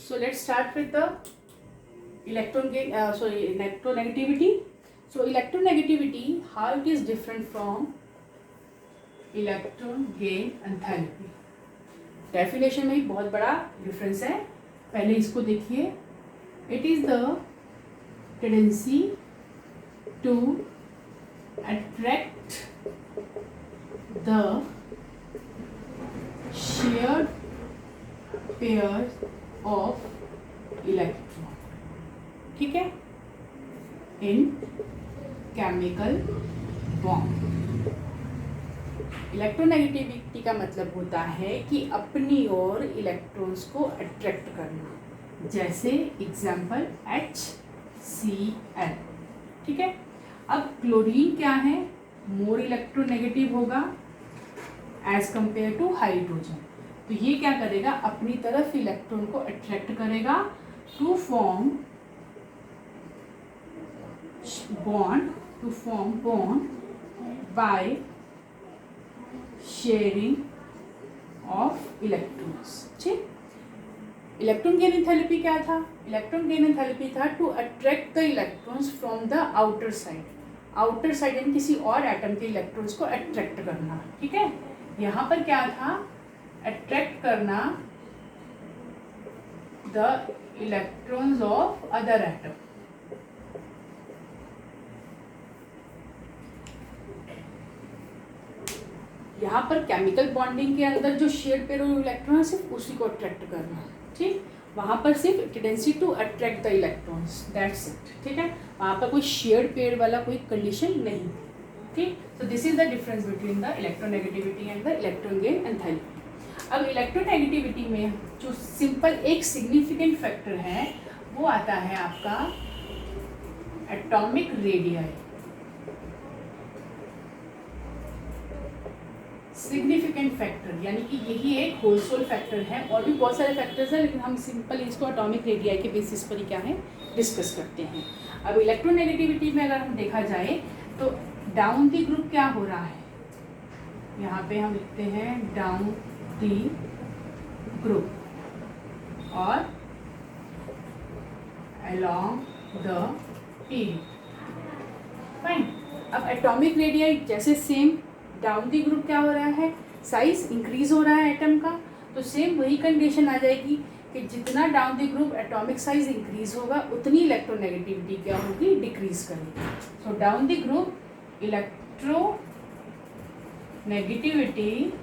So let's start with the electronegativity. So electronegativity, how it is different from electron gain enthalpy. Definition में बहुत बड़ा difference है. पहले इसको देखिए. It is the tendency to attract the shared pairs of electron. ठीक है, इन chemical bond. Electronegativity का मतलब होता है कि अपनी ओर इलेक्ट्रॉन्स को अट्रैक्ट करना. जैसे एग्जाम्पल HCl. ठीक है. अब क्लोरीन क्या है, मोर इलेक्ट्रोनेगेटिव होगा एज कंपेयर टू हाइड्रोजन. तो ये क्या करेगा, अपनी तरफ इलेक्ट्रॉन को अट्रैक्ट करेगा to form bond by sharing of electrons. ठीक. इलेक्ट्रॉन गेन एंथैल्पी क्या था, इलेक्ट्रॉन गेन एंथैल्पी था to attract the electrons from the outer side. Outer side यानी किसी और एटम के इलेक्ट्रॉन्स को अट्रैक्ट करना. ठीक है. यहाँ पर क्या था, अट्रैक्ट करना the electrons of other atom. यहाँ पर केमिकल बॉन्डिंग के अंदर जो शेयर्ड पेयर ऑफ इलेक्ट्रॉन है सिर्फ उसी को अट्रैक्ट करना. ठीक. वहाँ पर सिर्फ tendency to attract the electrons, that's it. ठीक है. वहाँ पर कोई शेयर्ड पेयर वाला कोई कंडीशन नहीं. ठीक. So this is the difference between the electronegativity and the electron gain enthalpy. अब इलेक्ट्रोनेगेटिविटी में जो सिंपल एक सिग्निफिकेंट फैक्टर है वो आता है आपका एटॉमिक रेडियाई. सिग्निफिकेंट फैक्टर यानी कि यही एक होलसोल फैक्टर है. और भी बहुत सारे फैक्टर्स हैं लेकिन हम सिंपल इसको एटॉमिक रेडियाई के बेसिस पर ही क्या है डिस्कस करते हैं. अब इलेक्ट्रोनेगेटिविटी में अगर हम देखा जाए तो डाउन दी ग्रुप क्या हो रहा है, यहाँ पे हम लिखते हैं डाउन दी ग्रुप और अलोंग द पीरियड. फाइन. अब एटॉमिक रेडियाई जैसे सेम डाउन दी ग्रुप क्या हो रहा है, साइज इंक्रीज हो रहा है एटम का. तो सेम वही कंडीशन आ जाएगी कि जितना down the group atomic size increase होगा उतनी इलेक्ट्रोनेगेटिविटी क्या होगी, डिक्रीज करेगी. So down the group electronegativity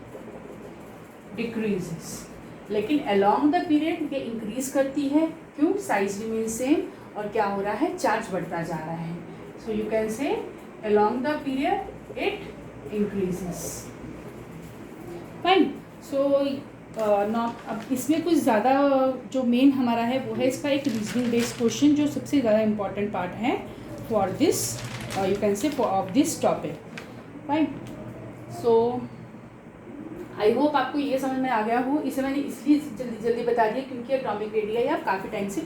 decreases, लेकिन अलोंग द पीरियड ये इंक्रीज करती है. क्यों, साइज रिमेन सेम और क्या हो रहा है, चार्ज बढ़ता जा रहा है. So you can say along the period it increases. Fine. So अब इसमें कुछ ज़्यादा जो मेन हमारा है वो है इसका एक रीजनिंग बेस्ड क्वेश्चन जो सबसे ज़्यादा इम्पॉर्टेंट पार्ट है for this you can say for of this topic. Fine. So I hope आपको ये समझ में आ गया हो. इसे मैंने इसलिए जल्दी बता दिया क्योंकि एटॉमिक रेडियाई आप काफ़ी टाइम से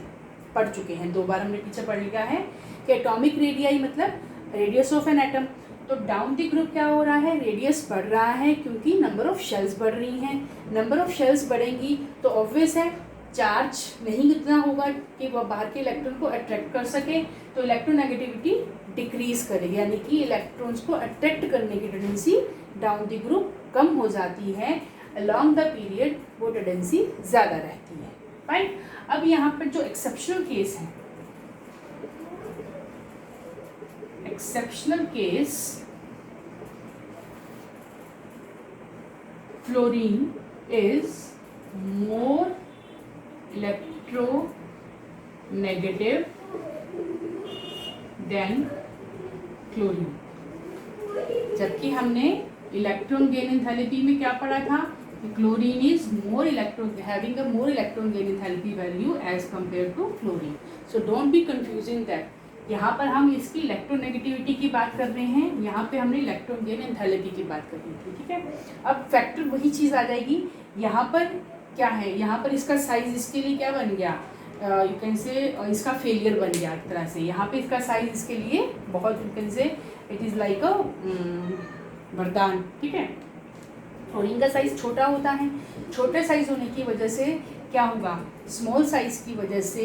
पढ़ चुके हैं. 2 बार हमने पीछे पढ़ लिया है कि एटॉमिक रेडियाई मतलब रेडियस ऑफ एन एटम. तो डाउन दी ग्रुप क्या हो रहा है, रेडियस बढ़ रहा है क्योंकि नंबर ऑफ शेल्स बढ़ रही हैं. नंबर ऑफ शेल्स बढ़ेंगी तो ऑब्वियस है चार्ज नहीं इतना होगा कि वह बाहर के इलेक्ट्रॉन को अट्रैक्ट कर सके. तो इलेक्ट्रोनेगेटिविटी डिक्रीज करेगी यानी कि इलेक्ट्रॉन्स को अट्रैक्ट करने की टेंडेंसी डाउन दी ग्रुप कम हो जाती है. अलोंग द पीरियड वो टेंडेंसी ज़्यादा रहती है. फाइन. अब यहाँ पर जो एक्सेप्शनल केस है, exceptional case fluorine is more electronegative than chlorine. जबकि हमने इलेक्ट्रॉन गेन एंथैल्पी में क्या पढ़ा था, chlorine is more having a more electron gain enthalpy value as compare to fluorine. So don't be confusing that. यहाँ पर हम इसकी इलेक्ट्रोनेगेटिविटी की बात कर रहे हैं, यहाँ पे हमने इलेक्ट्रॉन गेन एंथैल्पी की बात कर रही थी. ठीक है. अब फैक्टर वही चीज़ आ जाएगी. यहाँ पर क्या है, यहाँ पर इसका साइज इसके लिए क्या बन गया, यू कैन से इसका फेलियर बन गया एक तरह से. यहाँ पे इसका साइज इसके लिए बहुत you can say it is like अ वरदान. ठीक है. फ्लोरीन का साइज छोटा होता है. छोटे साइज होने की वजह से क्या होगा, स्मॉल साइज़ की वजह से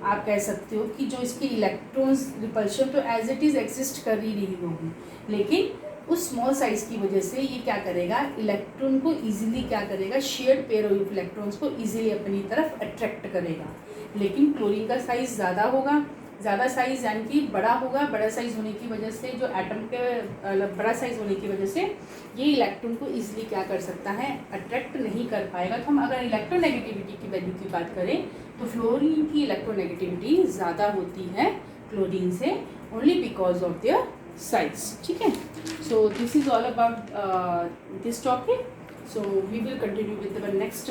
आप कह सकते हो कि जो इसकी इलेक्ट्रॉन्स रिपल्शन तो एज इट इज़ एग्जिस्ट कर ही रही होगी, लेकिन उस स्मॉल साइज़ की वजह से ये क्या करेगा, इलेक्ट्रॉन को इजीली क्या करेगा, शेयर्ड पेयर ऑफ इलेक्ट्रॉन्स को इजीली अपनी तरफ अट्रैक्ट करेगा। लेकिन क्लोरीन का साइज़ ज़्यादा होगा, ज़्यादा साइज़ यानी कि बड़ा होगा, बड़ा साइज़ होने की वजह से जो एटम के बड़ा साइज़ होने की वजह से ये इलेक्ट्रॉन को इजीली क्या कर सकता है, अट्रैक्ट नहीं कर पाएगा। तो हम अगर इलेक्ट्रोनेगेटिविटी की वैल्यू की बात करें तो फ्लोरीन की इलेक्ट्रोनेगेटिविटी ज़्यादा होती है क्लोरीन से, only because of their size. ठीक है, so this is all about this topic. So we will continue with the next,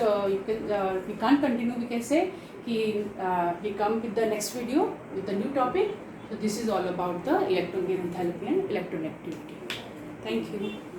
we can't continue, we can say we come with the next video with the new topic. So this is all about the electron gain enthalpy and electronegativity. Thank you.